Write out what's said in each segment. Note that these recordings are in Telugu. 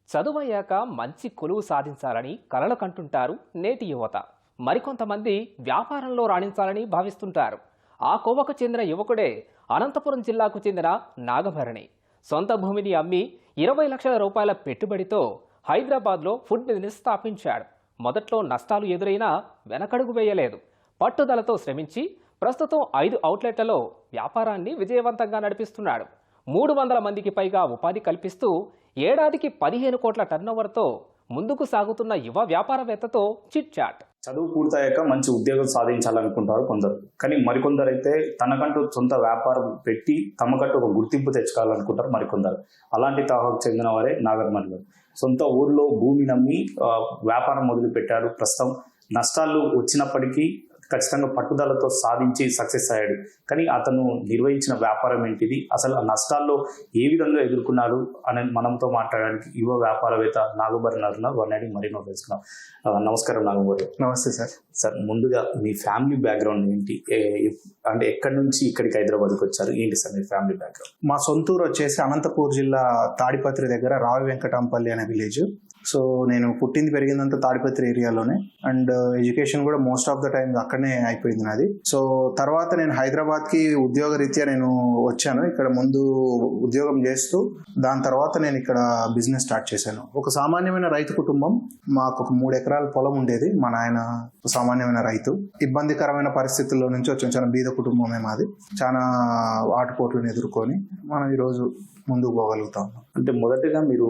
చదువయ్యాక మంచి కొలువు సాధించాలని కలలు కంటుంటారు నేటి యువత. మరికొంతమంది వ్యాపారంలో రాణించాలని భావిస్తుంటారు. ఆ కోవకు చెందిన యువకుడే అనంతపురం జిల్లాకు చెందిన నాగభరణి. సొంత భూమిని అమ్మి 20 లక్షల రూపాయల పెట్టుబడితో హైదరాబాద్లో ఫుడ్ బిజినెస్ స్థాపించాడు. మొదట్లో నష్టాలు ఎదురైనా వెనకడుగు వేయలేదు. పట్టుదలతో శ్రమించి ప్రస్తుతం 5 అవుట్లెట్లలో వ్యాపారాన్ని విజయవంతంగా నడిపిస్తున్నాడు. 300 మందికి పైగా ఉపాధి కల్పిస్తూ ఏడాదికి 15 కోట్ల టర్నోవర్తో ముందుకు సాగుతున్న యువ వ్యాపారవేత్తతో చిట్ చాట్. చదువు పూర్తయ్యాక మంచి ఉద్యోగం సాధించాలనుకుంటారు కొందరు, కానీ మరికొందరు అయితే తనకంటూ సొంత వ్యాపారం పెట్టి తమకంటూ ఒక గుర్తింపు తెచ్చుకోవాలనుకుంటారు మరికొందరు. అలాంటి తరహాకు చెందిన వారే నాగర్మణి గారు. సొంత ఊర్లో భూమి నమ్మి వ్యాపారం మొదలు పెట్టారు. ప్రస్తుతం నష్టాలు వచ్చినప్పటికీ ఖచ్చితంగా పట్టుదలతో సాధించి సక్సెస్ అయ్యాడు. కానీ అతను నిర్వహించిన వ్యాపారం ఏంటిది, అసలు ఆ నష్టాల్లో ఏ విధంగా ఎదుర్కొన్నారు అని మనతో మాట్లాడడానికి యువ వ్యాపారవేత్త నాగభరణి ఉన్నారు. వారిని మరెన్నో తెలుసుకున్నాం. నమస్కారం నాగభరణి. నమస్తే సార్. సార్, ముందుగా మీ ఫ్యామిలీ బ్యాక్గ్రౌండ్ ఏంటి, అంటే ఎక్కడి నుంచి ఇక్కడికి హైదరాబాద్కి వచ్చారు, ఏంటి సార్ మీ ఫ్యామిలీ బ్యాక్గ్రౌండ్? మా సొంతూరు వచ్చేసి అనంతపూర్ జిల్లా తాడిపత్రి దగ్గర రావి వెంకటాంపల్లి అనే విలేజ్. సో నేను పుట్టింది పెరిగిందంతా తాడిపత్రి ఏరియాలోనే, అండ్ ఎడ్యుకేషన్ కూడా మోస్ట్ ఆఫ్ ద టైం అక్కడనే అయిపోయింది నాది. సో తర్వాత నేను హైదరాబాద్కి ఉద్యోగ రీత్యా నేను వచ్చాను. ఇక్కడ ముందు ఉద్యోగం చేస్తూ దాని తర్వాత నేను ఇక్కడ బిజినెస్ స్టార్ట్ చేశాను. ఒక సామాన్యమైన రైతు కుటుంబం. మాకు ఒక 3 ఎకరాల పొలం ఉండేది. మా నాయన సామాన్యమైన రైతు. ఇబ్బందికరమైన పరిస్థితుల్లో నుంచి వచ్చాం. చాలా బీద కుటుంబమే మాది. చాలా ఆటుపోట్లను ఎదుర్కొని మనం ఈరోజు ముందుకు పోగలుగుతాం. అంటే మొదటగా మీరు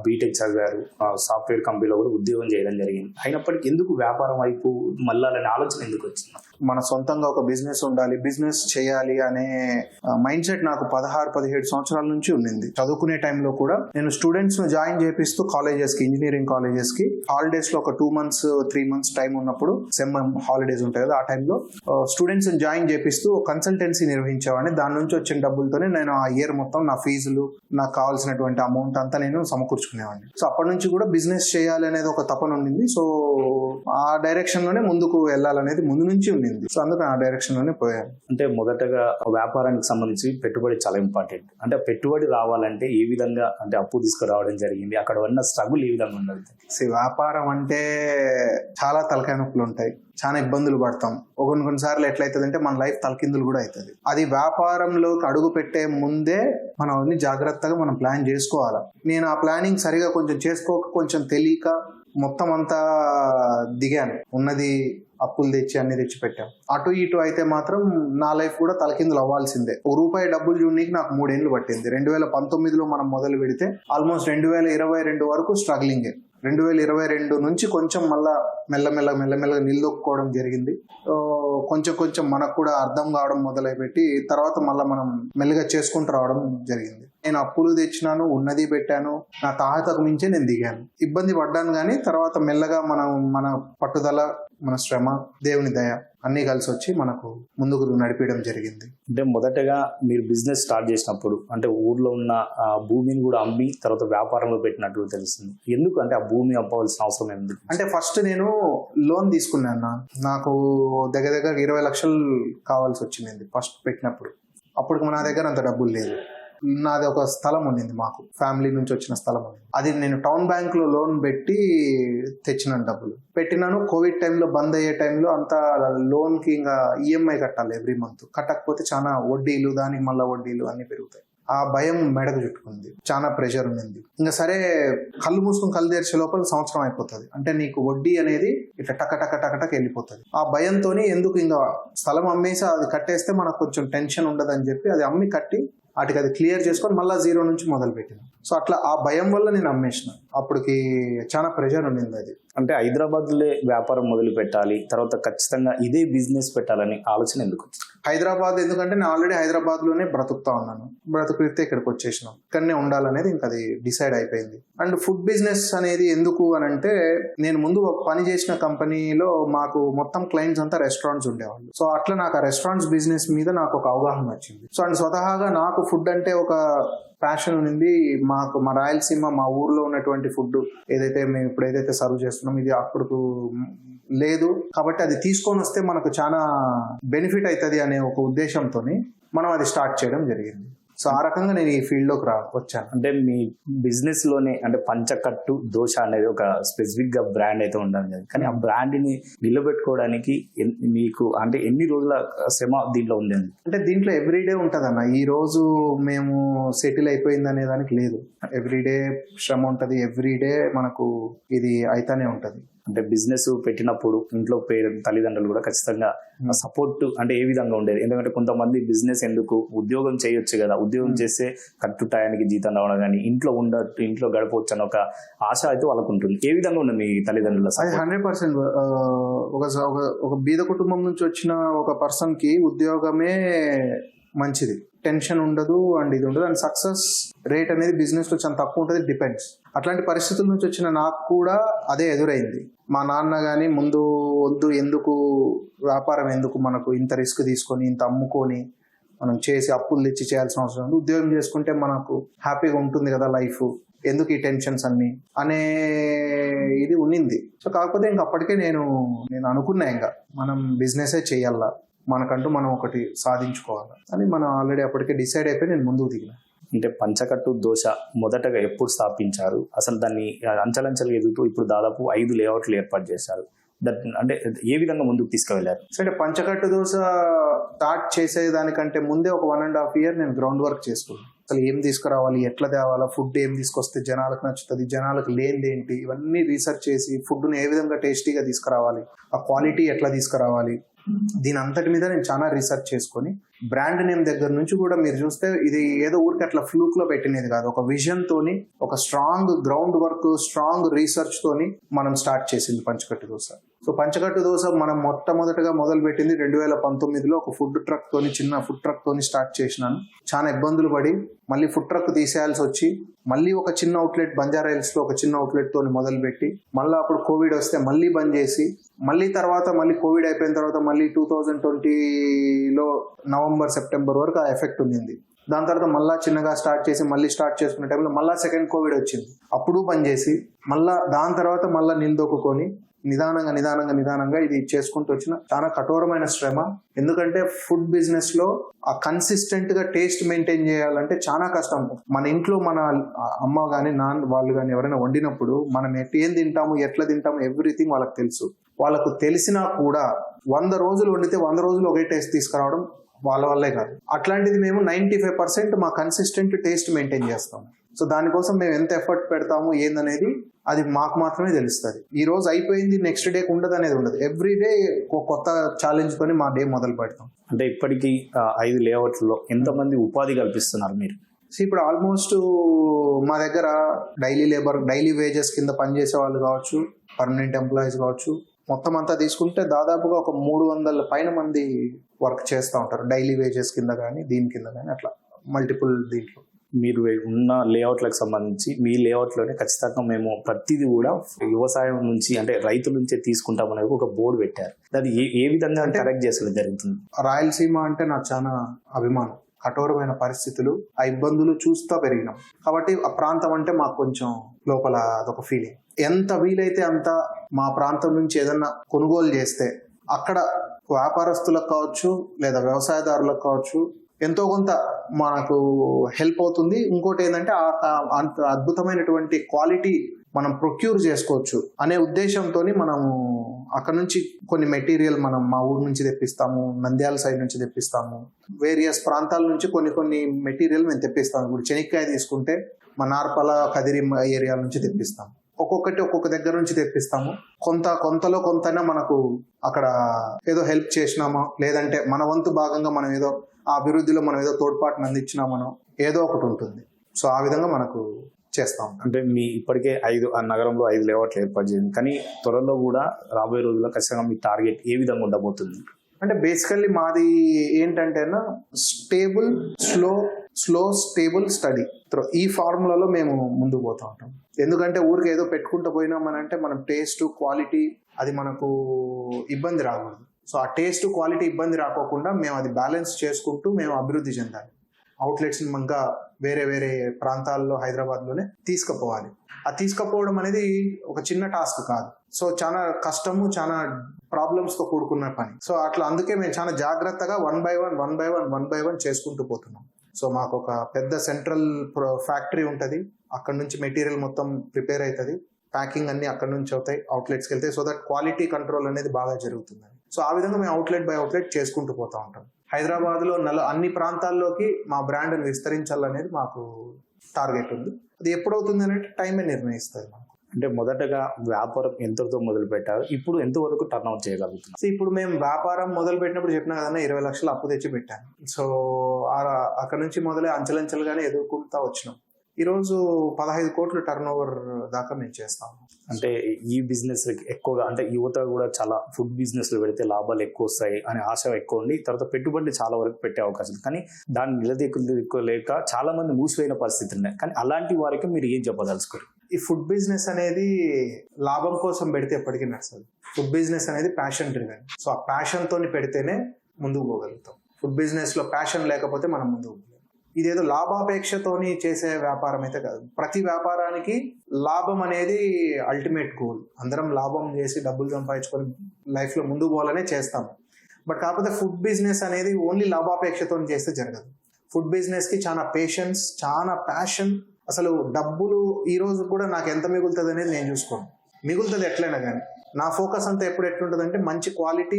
బీటెక్ చదివారు, సాఫ్ట్వేర్ కంపెనీలో కూడా ఉద్యోగం చేయడం జరిగింది. అయినప్పటికీ ఎందుకు వ్యాపారం వైపు మళ్ళాలనే ఆలోచన ఎందుకు వచ్చింది? మన సొంతంగా ఒక బిజినెస్ ఉండాలి, బిజినెస్ చేయాలి అనే మైండ్ సెట్ నాకు 16-17 సంవత్సరాల నుంచి ఉండింది. చదువుకునే టైంలో కూడా నేను స్టూడెంట్స్ ను జాయిన్ చేపిస్తూ కాలేజెస్ కి, ఇంజనీరింగ్ కాలేజెస్ కి హాలిడేస్ లో ఒక 2 months 3 months టైం ఉన్నప్పుడు, సెమ్ హాలిడేస్ ఉంటాయి కదా, ఆ టైంలో స్టూడెంట్స్ ని జాయిన్ చేపిస్తూ కన్సల్టెన్సీ నిర్వహించేవాడిని. దాని నుంచి వచ్చిన డబ్బులతోనే నేను ఆ ఇయర్ మొత్తం నా ఫీజులు, నాకు కావాల్సినటువంటి అమౌంట్ అంతా నేను సమకూర్చుకునేవాడిని. సో అప్పటి నుంచి కూడా బిజినెస్ చేయాలి అనేది ఒక తపన ఉండింది. సో ఆ డైరెక్షన్ లోనే ముందుకు వెళ్ళాలనేది ముందు నుంచి ఉండింది. సో అందుకని ఆ డైరెక్షన్ లోనే పోయాను. అంటే మొదటగా వ్యాపారానికి సంబంధించి పెట్టుబడి చాలా ఇంపార్టెంట్. అంటే పెట్టుబడి రావాలంటే ఏ విధంగా, అంటే అప్పు తీసుకురావడం జరిగింది, అక్కడ ఉన్న స్ట్రగుల్ ఏ విధంగా ఉండదు? వ్యాపారం అంటే చాలా తలకాయ నొప్పులు ఉంటాయి, చాలా ఇబ్బందులు పడతాం. కొన్నిసార్లు ఎట్లయితుందంటే మన లైఫ్ తలకిందులు కూడా అవుతుంది. అది వ్యాపారంలోకి అడుగు పెట్టే ముందే మనం అన్ని జాగ్రత్తగా మనం ప్లాన్ చేసుకోవాలి. నేను ఆ ప్లానింగ్ సరిగా కొంచెం చేసుకోక, కొంచెం తెలియక మొత్తం అంతా దిగాను. ఉన్నది అప్పులు తెచ్చి అన్ని తెచ్చి పెట్టాం. అటు ఇటు అయితే మాత్రం నా లైఫ్ కూడా తలకిందులు అవ్వాల్సిందే. ₹1 డబ్బులు చూడడానికి నాకు 3 ఏళ్ళు పట్టింది. 2019లో మనం మొదలు పెడితే ఆల్మోస్ట్ 2022 వరకు స్ట్రగ్లింగే. 2022 నుంచి కొంచెం మళ్ళా మెల్లమెల్లగా నిలదొక్కుకోవడం జరిగింది. కొంచెం మనకు కూడా అర్థం కావడం మొదలుపెట్టి తర్వాత మళ్ళీ మనం మెల్లగా చేసుకుంటూ రావడం జరిగింది. నేను అప్పులు తెచ్చినాను, ఉన్నది పెట్టాను, నా తాహతకు మించే నేను దిగాను. ఇబ్బంది పడ్డాను, కానీ తర్వాత మెల్లగా మన పట్టుదల, మన శ్రమ, దేవుని దయ అన్నీ కలిసి వచ్చి మనకు ముందుకు నడిపించడం జరిగింది. అంటే మొదటగా మీరు బిజినెస్ స్టార్ట్ చేసినప్పుడు అంటే ఊర్లో ఉన్న భూమిని కూడా అమ్మి తర్వాత వ్యాపారంలో పెట్టినట్లు తెలుస్తుంది. ఎందుకు అంటే ఆ భూమి అమ్మవలసిన అవసరం ఎందుకు? అంటే ఫస్ట్ నేను లోన్ తీసుకున్నాను. నాకు దగ్గర 20 లక్షలు కావాల్సి వచ్చింది ఫస్ట్ పెట్టినప్పుడు. అప్పుడు నా దగ్గర అంత డబ్బులు లేదు. నాది ఒక స్థలం ఉండింది, మాకు ఫ్యామిలీ నుంచి వచ్చిన స్థలం ఉంది. అది నేను టౌన్ బ్యాంక్ లో లోన్ పెట్టి తెచ్చినాను, డబ్బులు పెట్టినాను. కోవిడ్ టైంలో బంద్ అయ్యే టైంలో అంతా లోన్ కి ఇంకా ఈఎంఐ కట్టాలి ఎవ్రీ మంత్. కట్టకపోతే చాలా వడ్డీలు, దానికి మళ్ళీ వడ్డీలు అన్ని పెరుగుతాయి. ఆ భయం మెడకు చుట్టుకుంది, చాలా ప్రెషర్ ఉంది. ఇంకా సరే కళ్ళు మూసుకుని కళ్ళు తెరిచే లోపల సంవత్సరం అయిపోతుంది. అంటే నీకు వడ్డీ అనేది ఇట్లా టక వెళ్ళిపోతుంది. ఆ భయంతోని ఎందుకు ఇంకా స్థలం అమ్మేసి అది కట్టేస్తే మనకు కొంచెం టెన్షన్ ఉండదని చెప్పి అది అమ్మి కట్టి వాటికి అది క్లియర్ చేసుకొని మళ్ళీ 0 నుంచి మొదలు పెట్టిన. సో అట్లా ఆ భయం వల్ల నేను అమ్మేసిన. అప్పటికి చాలా ప్రెషర్ ఉండింది. అది అంటే హైదరాబాద్లో వ్యాపారం మొదలు పెట్టాలి, తర్వాత ఖచ్చితంగా ఇదే బిజినెస్ పెట్టాలని ఆలోచన ఎందుకు? హైదరాబాద్ ఎందుకంటే నేను ఆల్రెడీ హైదరాబాద్ లోనే బ్రతుకుతా ఉన్నాను. బ్రతుకుతే ఇక్కడికి వచ్చేసినాం, ఇక్కడనే ఉండాలనేది ఇంకా అది డిసైడ్ అయిపోయింది. అండ్ ఫుడ్ బిజినెస్ అనేది ఎందుకు అని అంటే, నేను ముందు పని చేసిన కంపెనీలో మాకు మొత్తం క్లయింట్స్ అంతా రెస్టారెంట్స్ ఉండేవాళ్ళు. సో అట్లా నాకు ఆ రెస్టారెంట్స్ బిజినెస్ మీద నాకు ఒక అవగాహన వచ్చింది. సో అండ్ స్వతహాగా నాకు ఫుడ్ అంటే ఒక ప్యాషన్ ఉంది. మాకు మా రాయలసీమ, మా ఊర్లో ఉన్నటువంటి ఫుడ్ ఏదైతే మేము ఇప్పుడు ఏదైతే సర్వ్ చేస్తున్నాం ఇది అప్పుడు లేదు, కాబట్టి అది తీసుకొని వస్తే మనకు చాలా బెనిఫిట్ అవుతుంది అనే ఒక ఉద్దేశంతో మనం అది స్టార్ట్ చేయడం జరిగింది. సో ఆ రకంగా నేను ఈ ఫీల్డ్ లోకి వచ్చాను. అంటే మీ బిజినెస్ లోనే అంటే పంచకట్టు దోశ అనేది ఒక స్పెసిఫిక్ గా బ్రాండ్ అయితే ఉండాలి కదా, కానీ ఆ బ్రాండ్ ని నిలబెట్టుకోవడానికి మీకు అంటే ఎన్ని రోజుల శ్రమ దీంట్లో ఉందండి? అంటే దీంట్లో ఎవ్రీడే ఉంటదన్న. ఈ రోజు మేము సెటిల్ అయిపోయింది అనే దానికి లేదు. ఎవ్రీడే శ్రమ ఉంటది, ఎవ్రీడే మనకు ఇది అయితేనే ఉంటది. అంటే బిజినెస్ పెట్టినప్పుడు ఇంట్లో తల్లిదండ్రులు కూడా ఖచ్చితంగా సపోర్ట్ అంటే ఏ విధంగా ఉండేది? ఎందుకంటే కొంతమంది బిజినెస్ ఎందుకు, ఉద్యోగం చేయొచ్చు కదా, ఉద్యోగం చేస్తే కరెక్ట్ టయానికి జీతం రావడం కానీ ఇంట్లో గడపవచ్చు అని ఒక ఆశ అయితే వాళ్ళకు ఉంటుంది. ఏ విధంగా ఉంది మీ తల్లిదండ్రుల అది 100%. ఒక బీద కుటుంబం నుంచి వచ్చిన ఒక పర్సన్ కి ఉద్యోగమే మంచిది. టెన్షన్ ఉండదు అండ్ ఇది ఉండదు, అండ్ సక్సెస్ రేట్ అనేది బిజినెస్ లో చాలా తక్కువ ఉంటుంది. డిపెండ్స్. అట్లాంటి పరిస్థితుల నుంచి వచ్చిన నాకు కూడా అదే ఎదురైంది. మా నాన్న కానీ ముందు వద్దు, ఎందుకు వ్యాపారం, ఎందుకు మనకు ఇంత రిస్క్ తీసుకొని ఇంత అమ్ముకొని మనం చేసి అప్పులు తెచ్చి చేయాల్సిన అవసరం ఉంది, ఉద్యోగం చేసుకుంటే మనకు హ్యాపీగా ఉంటుంది కదా లైఫ్, ఎందుకు ఈ టెన్షన్స్ అన్ని అనే ఇది ఉన్నింది. సో కాకపోతే ఇంక అప్పటికే నేను అనుకున్నా ఇంకా మనం బిజినెసే చేయాలా, మనకంటూ మనం ఒకటి సాధించుకోవాలి అని మనం ఆల్రెడీ అప్పటికే డిసైడ్ అయిపోయి నేను ముందుకు దిగిన. అంటే పంచకట్టు దోశ మొదటగా ఎప్పుడు స్థాపించారు? అసలు దాన్ని అంచెలంచెలుగా ఎదుగుతూ ఇప్పుడు దాదాపు 5 లేఅవుట్లు ఏర్పాటు చేశారు. అంటే ఏ విధంగా ముందుకు తీసుకువెళ్ళారు? అంటే పంచకట్టు దోశ స్టార్ట్ చేసేదానికంటే ముందే ఒక 1.5 year నేను గ్రౌండ్ వర్క్ చేసుకున్నాను. అసలు ఏం తీసుకురావాలి, ఎట్లా తేవాలా, ఫుడ్ ఏం తీసుకొస్తే జనాలకు నచ్చుతుంది, జనాలకు లేనిదేంటి, ఇవన్నీ రీసెర్చ్ చేసి ఫుడ్ని ఏ విధంగా టేస్టీగా తీసుకురావాలి, ఆ క్వాలిటీ ఎట్లా తీసుకురావాలి, దీని అంతటి మీద నేను చాలా రీసెర్చ్ చేసుకొని బ్రాండ్ నేమ్ దగ్గర నుంచి కూడా మీరు చూస్తే ఇది ఏదో ఊరికి అట్లా ఫ్లూక్ లో పెట్టినది కాదు. ఒక విజన్ తోని, ఒక strong ground work, strong research తోని మనం స్టార్ట్ చేసింది పంచకట్టు దోశ. సో పంచకట్టు దోశ మనం మొట్టమొదటిగా మొదలు పెట్టింది 2019లో ఒక ఫుడ్ ట్రక్ తోని, చిన్న ఫుడ్ ట్రక్ తోని స్టార్ట్ చేసినాను. చాలా ఇబ్బందులు పడి మళ్ళీ ఫుడ్ ట్రక్ తీసేయాల్సి వచ్చి మళ్ళీ ఒక చిన్న అవుట్లెట్ బంజారా హిల్స్ లో ఒక చిన్న అవుట్లెట్ తోని మొదలు పెట్టి మళ్ళీ అప్పుడు కోవిడ్ వస్తే మళ్ళీ బంద్ చేసి మళ్ళీ కోవిడ్ అయిపోయిన తర్వాత మళ్ళీ 2020లో నవంబర్ సెప్టెంబర్ వరకు ఆ ఎఫెక్ట్ ఉంది. దాని తర్వాత మళ్ళీ చిన్నగా స్టార్ట్ చేసి మళ్ళీ స్టార్ట్ చేసుకునే టైంలో మళ్ళీ సెకండ్ కోవిడ్ వచ్చింది, అప్పుడు బంద్ చేసి మళ్ళీ దాని తర్వాత మళ్ళీ నిలదొక్కుని నిదానంగా ఇది చేసుకుంటూ వచ్చిన చాలా కఠోరమైన శ్రమ. ఎందుకంటే ఫుడ్ బిజినెస్ లో ఆ కన్సిస్టెంట్ గా టేస్ట్ మెయింటైన్ చేయాలంటే చాలా కష్టం. మన ఇంట్లో మన అమ్మ కానీ నాన్న వాళ్ళు కానీ ఎవరైనా వండినప్పుడు మనం ఏం తింటాము, ఎట్లా తింటాము, ఎవ్రీథింగ్ వాళ్ళకి తెలుసు. వాళ్ళకు తెలిసినా కూడా 100 రోజులు వండితే 100 రోజులు ఒకే టేస్ట్ తీసుకురావడం వాళ్ళ వల్లే కాదు. అట్లాంటిది మేము 95% మా కన్సిస్టెంట్ టేస్ట్ మెయింటైన్ చేస్తాం. సో దానికోసం మేము ఎంత ఎఫర్ట్ పెడతాము ఏందనేది అది మాకు మాత్రమే తెలుస్తుంది. ఈ రోజు అయిపోయింది నెక్స్ట్ డేకి ఉండదు అనేది ఉండదు. ఎవ్రీడే కొత్త ఛాలెంజ్ తోని మా డే మొదలు పెడతాం. అంటే ఇప్పటికీ 5 లేఅవుట్లలో ఎంతమంది ఉపాధి కల్పిస్తున్నారు మీరు? ఇప్పుడు ఆల్మోస్ట్ మా దగ్గర డైలీ వేజెస్ కింద పనిచేసే వాళ్ళు కావచ్చు, పర్మనెంట్ ఎంప్లాయీస్ కావచ్చు, మొత్తం అంతా తీసుకుంటే దాదాపుగా ఒక 300 పైన మంది వర్క్ చేస్తూ ఉంటారు. డైలీ వేజెస్ కింద కానీ దీని కింద కానీ అట్లా మల్టిపుల్ దీంట్లో. మీరు ఉన్న లేఅవుట్లకు సంబంధించి మీ లేఅవుట్లోనే ఖచ్చితంగా మేము ప్రతిదీ కూడా వ్యవసాయం నుంచి అంటే రైతుల నుంచే తీసుకుంటాం అనేది ఒక బోర్డు పెట్టారు. అది ఏ విధంగా కరెక్ట్ చేసడం జరుగుతుంది? రాయలసీమ అంటే నాకు చాలా అభిమానం. కఠోరమైన పరిస్థితులు, ఆ ఇబ్బందులు చూస్తూ పెరిగినాం కాబట్టి ఆ ప్రాంతం అంటే మాకు కొంచెం లోపల అదొక ఫీలింగ్. ఎంత వీలైతే అంత మా ప్రాంతం నుంచి ఏదన్నా కొనుగోలు చేస్తే అక్కడ వ్యాపారస్తులకు కావచ్చు లేదా వ్యవసాయదారులకు కావచ్చు ఎంతో కొంత మనకు హెల్ప్ అవుతుంది. ఇంకోటి ఏంటంటే అంత అద్భుతమైనటువంటి క్వాలిటీ మనం ప్రొక్యూర్ చేసుకోవచ్చు అనే ఉద్దేశంతో మనము అక్కడ నుంచి కొన్ని మెటీరియల్ మనం మా ఊరు నుంచి తెప్పిస్తాము, నంద్యాల సైడ్ నుంచి తెప్పిస్తాము, వేరియస్ ప్రాంతాల నుంచి కొన్ని మెటీరియల్ మేము తెప్పిస్తాము. ఇప్పుడు చెనిక్కాయ తీసుకుంటే మా నార్పల కదిరి ఏరియా నుంచి తెప్పిస్తాము. ఒక్కొక్క దగ్గర నుంచి తెప్పిస్తాము. కొంతలో కొంతైనా మనకు అక్కడ ఏదో హెల్ప్ చేసినామా, లేదంటే మన వంతు భాగంగా మనం ఏదో ఆ అభివృద్ధిలో మనం ఏదో తోడ్పాటును అందించినామనో ఏదో ఒకటి ఉంటుంది. సో ఆ విధంగా మనకు చేస్తాం. అంటే మీ ఇప్పటికే ఆ నగరంలో 5 లేఅవుట్లు ఏర్పాటు చేయండి, కానీ త్వరలో కూడా రాబోయే రోజుల్లో ఖచ్చితంగా మీ టార్గెట్ ఏ విధంగా ఉండబోతుంది? అంటే బేసికల్లీ మాది ఏంటంటేనా స్టేబుల్ స్టేబుల్ స్టడీ ఈ ఫార్ములాలో మేము ముందుకు పోతూ ఉంటాం. ఎందుకంటే ఊరికి ఏదో పెట్టుకుంటూ పోయినామనంటే మనం టేస్ట్ క్వాలిటీ అది మనకు ఇబ్బంది రాకూడదు. సో ఆ టేస్ట్ క్వాలిటీ ఇబ్బంది రాకోకుండా మేము అది బ్యాలెన్స్ చేసుకుంటూ మేము అభివృద్ధి చెందాలి. అవుట్లెట్స్ ఇంకా వేరే ప్రాంతాల్లో హైదరాబాద్లోనే తీసుకుపోవాలి. ఆ తీసుకుపోవడం అనేది ఒక చిన్న టాస్క్ కాదు. సో చాలా కష్టము, చాలా ప్రాబ్లమ్స్తో కూడుకున్న పని. సో అట్లా అందుకే మేము చాలా జాగ్రత్తగా వన్ బై వన్ చేసుకుంటూ పోతున్నాం. సో మాకు ఒక పెద్ద సెంట్రల్ ఫ్యాక్టరీ ఉంటుంది. అక్కడ నుంచి మెటీరియల్ మొత్తం ప్రిపేర్ అవుతుంది, ప్యాకింగ్ అన్ని అక్కడ నుంచి అవుతాయి, అవుట్లెట్స్కి వెళ్తాయి. సో దట్ క్వాలిటీ కంట్రోల్ అనేది బాగా జరుగుతుంది. సో ఆ విధంగా మేము అవుట్లెట్ బై అవుట్లెట్ చేసుకుంటూ పోతూ ఉంటాం. హైదరాబాద్లో అన్ని ప్రాంతాల్లోకి మా బ్రాండ్ని విస్తరించాలనేది మాకు టార్గెట్ ఉంది. అది ఎప్పుడవుతుంది అనేది టైమే నిర్ణయిస్తుంది మాకు. అంటే మొదటగా వ్యాపారం ఎంతతో మొదలు పెట్టారు, ఇప్పుడు ఎంతవరకు టర్న్ అవుట్ చేయగలుగుతున్నారు? సో ఇప్పుడు మేము వ్యాపారం మొదలు పెట్టినప్పుడు చెప్పినా కదన్నా 20 లక్షలు అప్పు తెచ్చి పెట్టాను. సో అక్కడ నుంచి మొదలై అంచెలంచెలుగానే ఎదుర్కొంటూ వచ్చినాం. ఈరోజు 15 కోట్ల టర్న్ ఓవర్ దాకా మేము చేస్తాము. అంటే ఈ బిజినెస్ ఎక్కువగా అంటే యువత కూడా చాలా ఫుడ్ బిజినెస్ లో పెడితే లాభాలు ఎక్కువ వస్తాయి అనే ఆశ ఎక్కువ ఉంది. తర్వాత పెట్టుబడి చాలా వరకు పెట్టే అవకాశం, కానీ దాన్ని నిలదీయలేక చాలా మంది మూసిపోయిన పరిస్థితి ఉన్నాయి. కానీ అలాంటి వారికి మీరు ఏం చెప్పదలుచుకోరు? ఈ ఫుడ్ బిజినెస్ అనేది లాభం కోసం పెడితే ఎప్పటికీ నడుస్తుంది. ఫుడ్ బిజినెస్ అనేది ప్యాషన్ డ్రివెన్. సో ఆ ప్యాషన్ తోని పెడితేనే ముందుకు పోగలుగుతాం. ఫుడ్ బిజినెస్ లో ప్యాషన్ లేకపోతే మనం ముందుకు పోగలుగుతాం. ఇదేదో లాభాపేక్షతోని చేసే వ్యాపారం అయితే కాదు. ప్రతి వ్యాపారానికి లాభం అనేది అల్టిమేట్ గోల్. అందరం లాభం చేసి డబ్బులు సంపాదించుకొని లైఫ్లో ముందుకు పోవాలనే చేస్తాము. బట్ కాకపోతే ఫుడ్ బిజినెస్ అనేది ఓన్లీ లాభాపేక్షతో చేస్తే జరగదు. ఫుడ్ బిజినెస్కి చాలా పేషెన్స్, చాలా ప్యాషన్. అసలు డబ్బులు ఈ రోజు కూడా నాకు ఎంత మిగులుతుంది అనేది నేను చూసుకోను. మిగులుతుంది ఎట్లయినా కానీ నా ఫోకస్ అంతా ఎప్పుడు ఎట్లుంటుంది అంటే మంచి క్వాలిటీ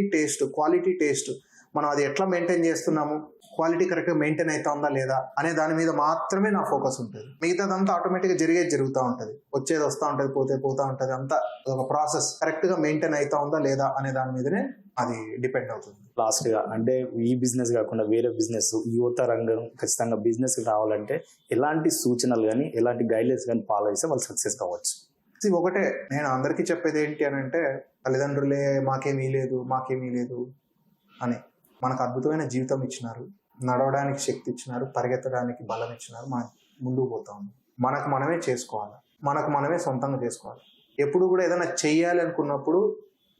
టేస్ట్ మనం అది ఎట్లా మెయింటైన్ చేస్తున్నాము, క్వాలిటీ కరెక్ట్గా మెయింటైన్ అవుతా ఉందా లేదా అనే దాని మీద మాత్రమే నా ఫోకస్ ఉంటుంది. మిగతాదంతా ఆటోమేటిక్గా జరుగుతూ ఉంటుంది, వచ్చేది వస్తూ ఉంటుంది, పోతా ఉంటుంది. అంతా ఒక ప్రాసెస్ కరెక్ట్గా మెయింటైన్ అవుతా ఉందా లేదా అనే దాని మీదనే అది డిపెండ్ అవుతుంది. లాస్ట్ గా అంటే ఈ బిజినెస్ కాకుండా వేరే బిజినెస్, యువత రంగం ఖచ్చితంగా బిజినెస్ రావాలంటే ఎలాంటి సూచనలు కానీ ఎలాంటి గైడ్లైన్స్ కానీ ఫాలో చేస్తే వాళ్ళు సక్సెస్ కావచ్చు? ఒకటే నేను అందరికీ చెప్పేది ఏంటి అని అంటే, తల్లిదండ్రులే మాకేమీ లేదు అని. మనకు అద్భుతమైన జీవితం ఇచ్చినారు, నడవడానికి శక్తి ఇచ్చినారు, పరిగెత్తడానికి బలం ఇచ్చినారు. మనం ముందుకు పోతాం. మనకు మనమే చేసుకోవాలి, మనకు మనమే సొంతంగా చేసుకోవాలి. ఎప్పుడు కూడా ఏదైనా చెయ్యాలి అనుకున్నప్పుడు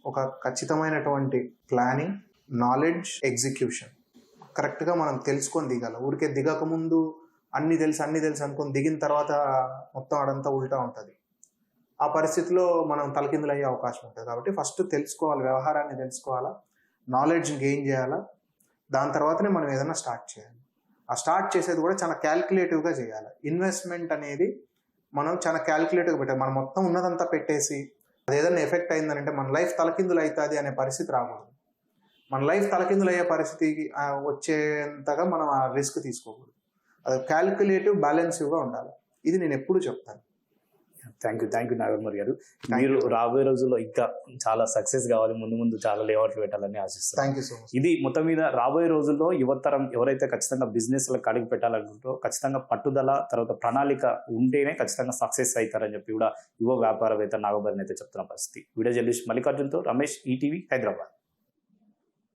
ఒక ఖచ్చితమైనటువంటి ప్లానింగ్, నాలెడ్జ్, ఎగ్జిక్యూషన్ కరెక్ట్గా మనం తెలుసుకొని దిగాలి. ఊరికే దిగకముందు అన్నీ తెలుసు అనుకొని దిగిన తర్వాత మొత్తం అడంతా ఉల్టా ఉంటుంది. ఆ పరిస్థితిలో మనం తలకిందులు అయ్యే అవకాశం ఉంటుంది. కాబట్టి ఫస్ట్ తెలుసుకోవాలి, వ్యవహారాన్ని తెలుసుకోవాలా, నాలెడ్జ్ గెయిన్ చేయాలా. దాని తర్వాతనే మనం ఏదైనా స్టార్ట్ చేయాలి. ఆ స్టార్ట్ చేసేది కూడా చాలా క్యాల్కులేటివ్గా చేయాలి. ఇన్వెస్ట్మెంట్ అనేది మనం చాలా క్యాల్కులేటివ్గా పెట్టాలి. మనం మొత్తం ఉన్నదంతా పెట్టేసి అది ఏదైనా ఎఫెక్ట్ అయిందనంటే మన లైఫ్ తలకిందులు అవుతుంది అనే పరిస్థితి రాకూడదు. మన లైఫ్ తలకిందులు అయ్యే పరిస్థితికి వచ్చేంతగా మనం ఆ రిస్క్ తీసుకోకూడదు. అది క్యాల్కులేటివ్, బ్యాలెన్సివ్గా ఉండాలి. ఇది నేను ఎప్పుడు చెప్తాను. థ్యాంక్ యూ నాగమణి గారు. మీరు రాబోయే రోజుల్లో ఇంకా చాలా సక్సెస్ కావాలి, ముందు చాలా లేఅవుట్లు పెట్టాలని ఆశిస్తాను. Thank you so much. ఇది మొత్తం మీద రాబోయే రోజుల్లో యువతరం ఎవరైతే ఖచ్చితంగా బిజినెస్ లో అడుగు పెట్టాలనుకుంటారో ఖచ్చితంగా పట్టుదల, తర్వాత ప్రణాళిక ఉంటేనే ఖచ్చితంగా సక్సెస్ అవుతారని చెప్పి కూడా యువ వ్యాపారవేత్త నాగమణి అయితే చెప్తున్న పరిస్థితి. వీడియో జర్నలిస్ట్ మల్లికార్జున్తో రమేష్, ఈటీవీ, హైదరాబాద్.